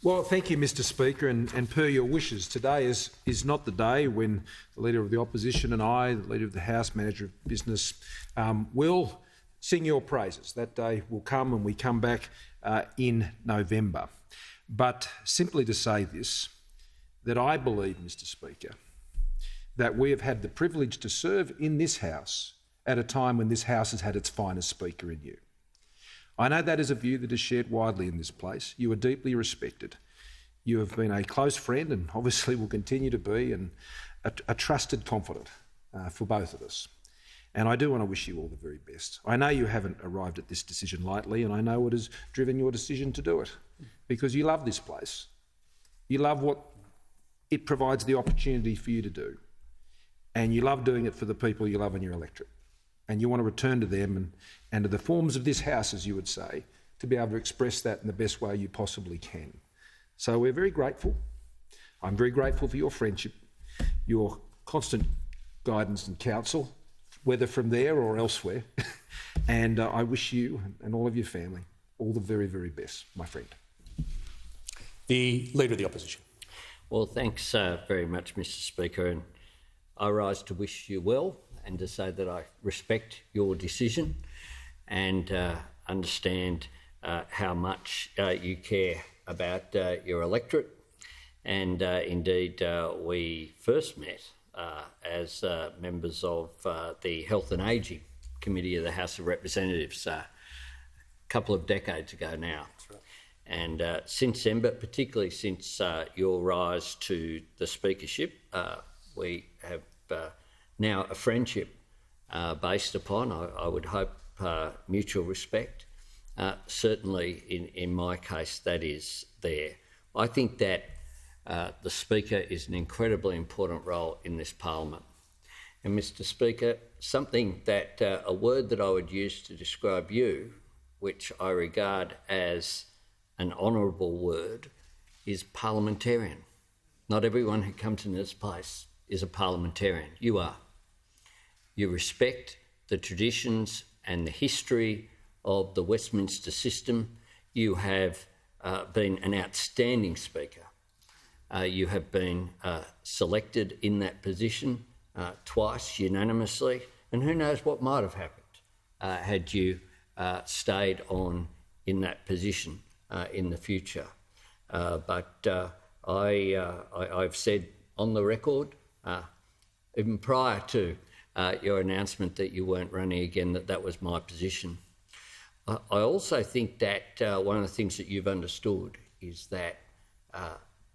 Well, thank you, Mr Speaker, and per your wishes, today is not the day when the Leader of the Opposition and I, the Leader of the House, Manager of Business, will sing your praises. That day will come when we come back in November. But simply to say this, that I believe, Mr Speaker, that we have had the privilege to serve in this House at a time when this House has had its finest Speaker in you. I know that is a view that is shared widely in this place. You are deeply respected. You have been a close friend and obviously will continue to be and a trusted confidant for both of us. And I do want to wish you all the very best. I know you haven't arrived at this decision lightly, and I know what has driven your decision to do it, because you love this place. You love what it provides the opportunity for you to do, and you love doing it for the people you love in your electorate. And you want to return to them and to the forms of this House, as you would say, to be able to express that in the best way you possibly can. So we're very grateful. I'm very grateful for your friendship, your constant guidance and counsel, whether from there or elsewhere. And I wish you and all of your family all the very, very best, my friend. The Leader of the Opposition. Well, thanks very much, Mr Speaker. And I rise to wish you well and to say that I respect your decision and understand how much you care about your electorate. And indeed, we first met as members of the Health and Ageing Committee of the House of Representatives a couple of decades ago now. That's right. And since then, but particularly since your rise to the speakership, we have now a friendship based upon, I would hope, mutual respect. Certainly in my case, that is there. I think that the Speaker is an incredibly important role in this Parliament. And Mr Speaker, something that, a word that I would use to describe you, which I regard as an honourable word, is parliamentarian. Not everyone who comes into this place is a parliamentarian. You are. You respect the traditions and the history of the Westminster system. You have been an outstanding Speaker. You have been selected in that position twice unanimously, and who knows what might have happened had you stayed on in that position in the future. But I've said on the record, even prior to your announcement that you weren't running again, that was my position. I also think that one of the things that you've understood is that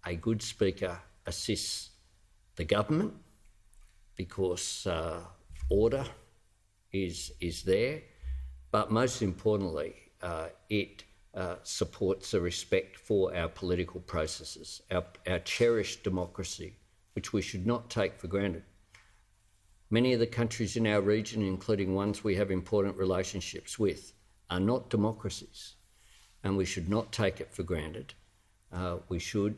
a good Speaker assists the government because order is there, but most importantly, it supports the respect for our political processes, our cherished democracy, which we should not take for granted. Many of the countries in our region, including ones we have important relationships with, are not democracies, and we should not take it for granted. We should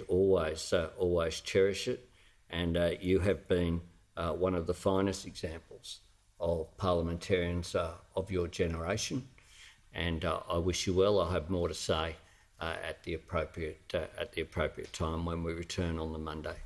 always cherish it, and you have been one of the finest examples of parliamentarians of your generation. And I wish you well. I'll have more to say at the appropriate time when we return on the Monday.